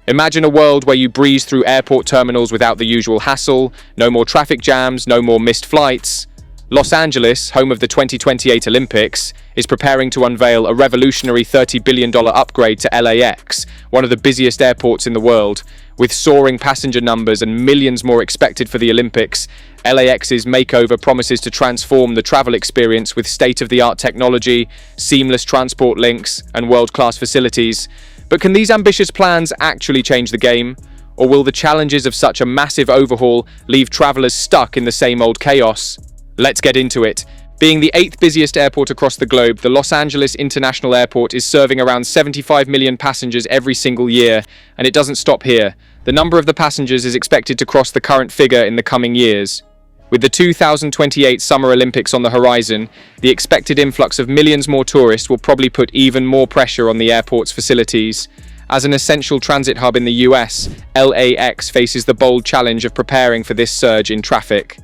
Imagine a world where you breeze through airport terminals without the usual hassle, no more traffic jams, no more missed flights. Los Angeles, home of the 2028 Olympics, is preparing to unveil a revolutionary $30 billion upgrade to LAX, one of the busiest airports in the world. With soaring passenger numbers and millions more expected for the Olympics, LAX's makeover promises to transform the travel experience with state-of-the-art technology, seamless transport links, and world-class facilities. But can these ambitious plans actually change the game? Or will the challenges of such a massive overhaul leave travelers stuck in the same old chaos? Let's get into it. Being the 8th busiest airport across the globe, the Los Angeles International Airport is serving around 75 million passengers every single year, and it doesn't stop here. The number of the passengers is expected to cross the current figure in the coming years. With the 2028 Summer Olympics on the horizon, the expected influx of millions more tourists will probably put even more pressure on the airport's facilities. As an essential transit hub in the US, LAX faces the bold challenge of preparing for this surge in traffic.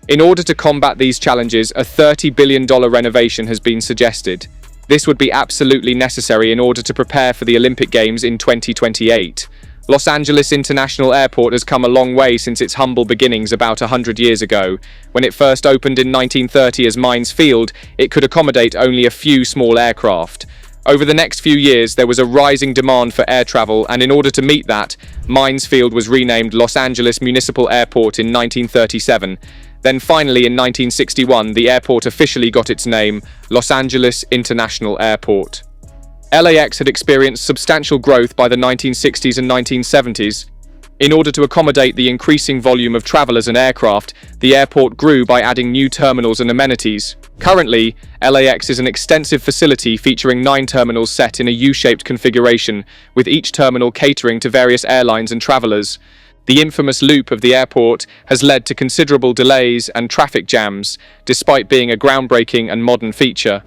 In order to combat these challenges, a $30 billion renovation has been suggested. This would be absolutely necessary in order to prepare for the Olympic Games in 2028. Los Angeles International Airport has come a long way since its humble beginnings about 100 years ago. When it first opened in 1930 as Mines Field, it could accommodate only a few small aircraft. Over the next few years, there was a rising demand for air travel, and in order to meet that, Mines Field was renamed Los Angeles Municipal Airport in 1937. Then finally, in 1961, the airport officially got its name, Los Angeles International Airport. LAX had experienced substantial growth by the 1960s and 1970s. In order to accommodate the increasing volume of travelers and aircraft, the airport grew by adding new terminals and amenities. Currently, LAX is an extensive facility featuring 9 terminals set in a U-shaped configuration, with each terminal catering to various airlines and travelers. The infamous loop of the airport has led to considerable delays and traffic jams, despite being a groundbreaking and modern feature.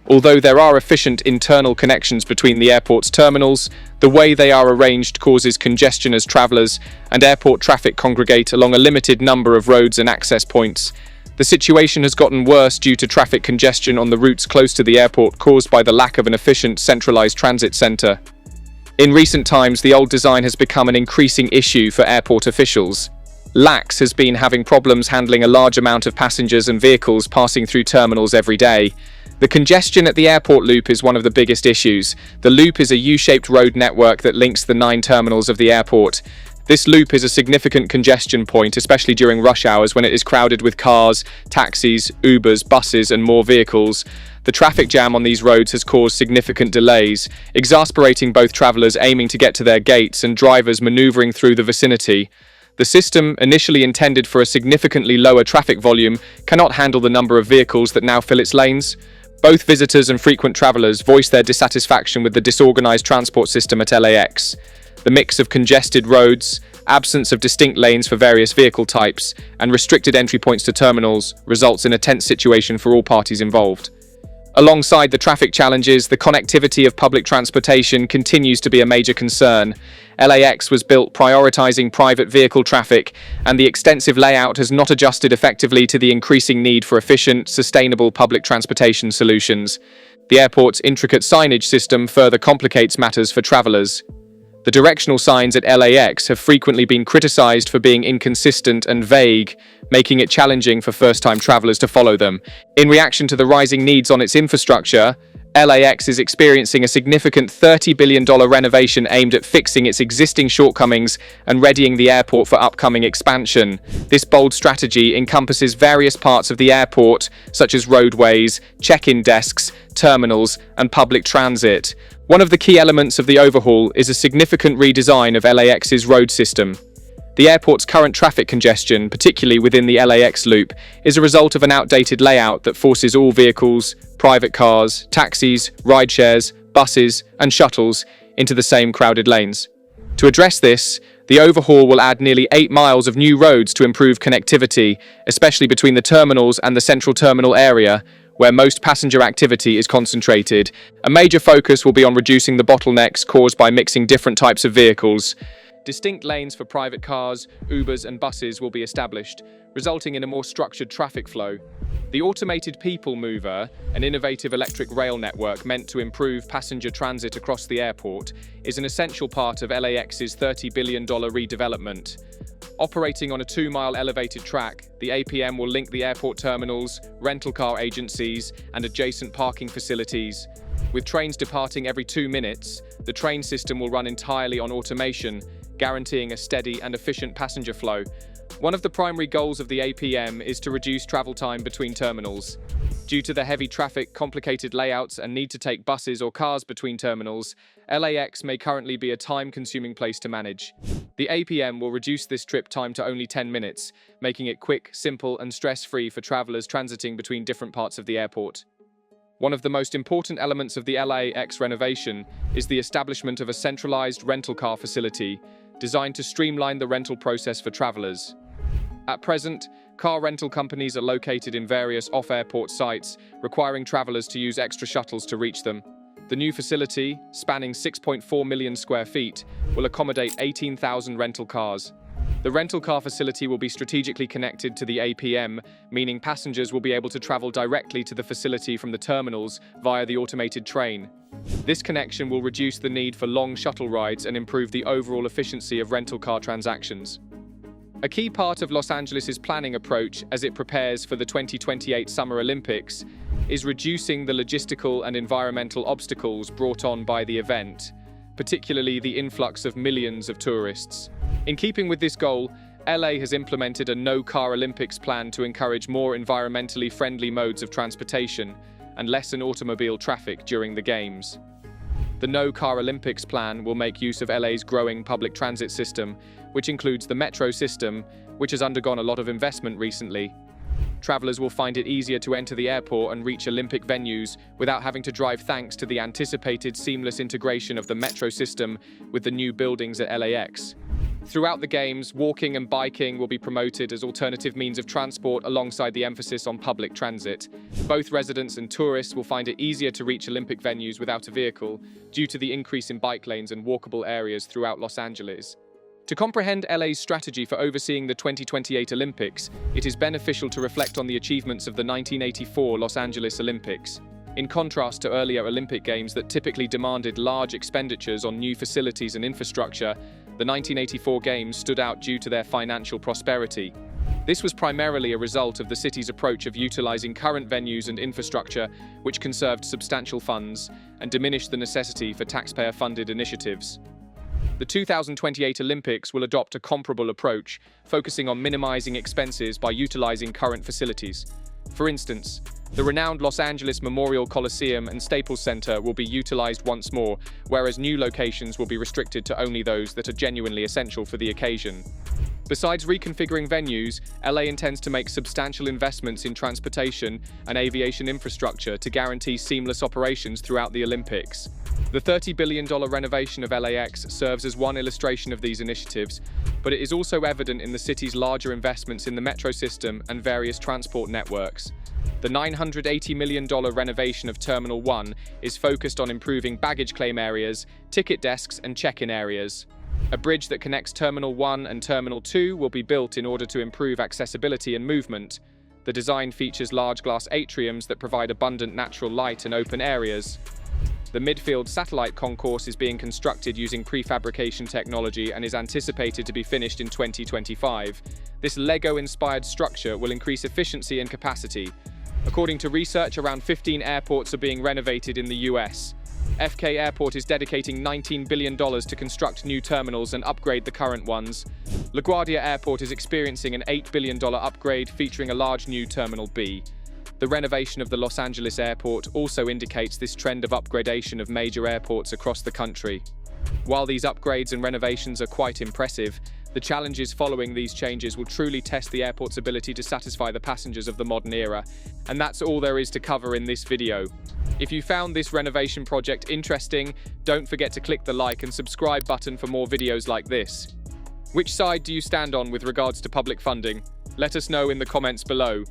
Although there are efficient internal connections between the airport's terminals, the way they are arranged causes congestion as travelers and airport traffic congregate along a limited number of roads and access points. The situation has gotten worse due to traffic congestion on the routes close to the airport caused by the lack of an efficient centralized transit center. In recent times, the old design has become an increasing issue for airport officials. LAX has been having problems handling a large amount of passengers and vehicles passing through terminals every day. The congestion at the airport loop is one of the biggest issues. The loop is a U-shaped road network that links the 9 terminals of the airport. This loop is a significant congestion point, especially during rush hours when it is crowded with cars, taxis, Ubers, buses, and more vehicles. The traffic jam on these roads has caused significant delays, exasperating both travelers aiming to get to their gates and drivers maneuvering through the vicinity. The system, initially intended for a significantly lower traffic volume, cannot handle the number of vehicles that now fill its lanes. Both visitors and frequent travelers voice their dissatisfaction with the disorganized transport system at LAX. The mix of congested roads, absence of distinct lanes for various vehicle types, and restricted entry points to terminals results in a tense situation for all parties involved. Alongside the traffic challenges, the connectivity of public transportation continues to be a major concern. LAX was built prioritizing private vehicle traffic, and the extensive layout has not adjusted effectively to the increasing need for efficient, sustainable public transportation solutions. The airport's intricate signage system further complicates matters for travelers. The directional signs at LAX have frequently been criticized for being inconsistent and vague, making it challenging for first-time travelers to follow them. In reaction to the rising needs on its infrastructure, LAX is experiencing a significant $30 billion renovation aimed at fixing its existing shortcomings and readying the airport for upcoming expansion. This bold strategy encompasses various parts of the airport, such as roadways, check-in desks, terminals, and public transit. One of the key elements of the overhaul is a significant redesign of LAX's road system. The airport's current traffic congestion, particularly within the LAX loop, is a result of an outdated layout that forces all vehicles, private cars, taxis, rideshares, buses, and shuttles into the same crowded lanes. To address this, the overhaul will add nearly 8 miles of new roads to improve connectivity, especially between the terminals and the central terminal area, where most passenger activity is concentrated. A major focus will be on reducing the bottlenecks caused by mixing different types of vehicles. Distinct lanes for private cars, Ubers and buses will be established, resulting in a more structured traffic flow. The automated People Mover, an innovative electric rail network meant to improve passenger transit across the airport, is an essential part of LAX's $30 billion redevelopment. Operating on a 2-mile elevated track, the APM will link the airport terminals, rental car agencies, and adjacent parking facilities. With trains departing every 2 minutes, the train system will run entirely on automation, guaranteeing a steady and efficient passenger flow. One of the primary goals of the APM is to reduce travel time between terminals. Due to the heavy traffic, complicated layouts, and need to take buses or cars between terminals, LAX may currently be a time-consuming place to manage. The APM will reduce this trip time to only 10 minutes, making it quick, simple, and stress-free for travelers transiting between different parts of the airport. One of the most important elements of the LAX renovation is the establishment of a centralized rental car facility designed to streamline the rental process for travelers. At present, car rental companies are located in various off-airport sites, requiring travelers to use extra shuttles to reach them. The new facility, spanning 6.4 million square feet, will accommodate 18,000 rental cars. The rental car facility will be strategically connected to the APM, meaning passengers will be able to travel directly to the facility from the terminals via the automated train. This connection will reduce the need for long shuttle rides and improve the overall efficiency of rental car transactions. A key part of Los Angeles' planning approach as it prepares for the 2028 Summer Olympics is reducing the logistical and environmental obstacles brought on by the event, particularly the influx of millions of tourists. In keeping with this goal, LA has implemented a no-car Olympics plan to encourage more environmentally friendly modes of transportation and lessen automobile traffic during the Games. The No-Car Olympics plan will make use of LA's growing public transit system, which includes the metro system, which has undergone a lot of investment recently. Travelers will find it easier to enter the airport and reach Olympic venues without having to drive, thanks to the anticipated seamless integration of the metro system with the new buildings at LAX. Throughout the Games, walking and biking will be promoted as alternative means of transport alongside the emphasis on public transit. Both residents and tourists will find it easier to reach Olympic venues without a vehicle due to the increase in bike lanes and walkable areas throughout Los Angeles. To comprehend LA's strategy for overseeing the 2028 Olympics, it is beneficial to reflect on the achievements of the 1984 Los Angeles Olympics. In contrast to earlier Olympic Games that typically demanded large expenditures on new facilities and infrastructure, the 1984 Games stood out due to their financial prosperity. This was primarily a result of the city's approach of utilizing current venues and infrastructure, which conserved substantial funds and diminished the necessity for taxpayer-funded initiatives. The 2028 Olympics will adopt a comparable approach, focusing on minimizing expenses by utilizing current facilities. For instance, the renowned Los Angeles Memorial Coliseum and Staples Center will be utilized once more, whereas new locations will be restricted to only those that are genuinely essential for the occasion. Besides reconfiguring venues, LA intends to make substantial investments in transportation and aviation infrastructure to guarantee seamless operations throughout the Olympics. The $30 billion renovation of LAX serves as one illustration of these initiatives, but it is also evident in the city's larger investments in the metro system and various transport networks. The $980 million renovation of Terminal 1 is focused on improving baggage claim areas, ticket desks, and check-in areas. A bridge that connects Terminal 1 and Terminal 2 will be built in order to improve accessibility and movement. The design features large glass atriums that provide abundant natural light and open areas. The midfield satellite concourse is being constructed using prefabrication technology and is anticipated to be finished in 2025. This Lego-inspired structure will increase efficiency and capacity. According to research, around 15 airports are being renovated in the US. FK Airport is dedicating $19 billion to construct new terminals and upgrade the current ones. LaGuardia Airport is experiencing an $8 billion upgrade featuring a large new Terminal B. The renovation of the Los Angeles airport also indicates this trend of upgradation of major airports across the country. While these upgrades and renovations are quite impressive, the challenges following these changes will truly test the airport's ability to satisfy the passengers of the modern era. And that's all there is to cover in this video. If you found this renovation project interesting, don't forget to click the like and subscribe button for more videos like this. Which side do you stand on with regards to public funding? Let us know in the comments below.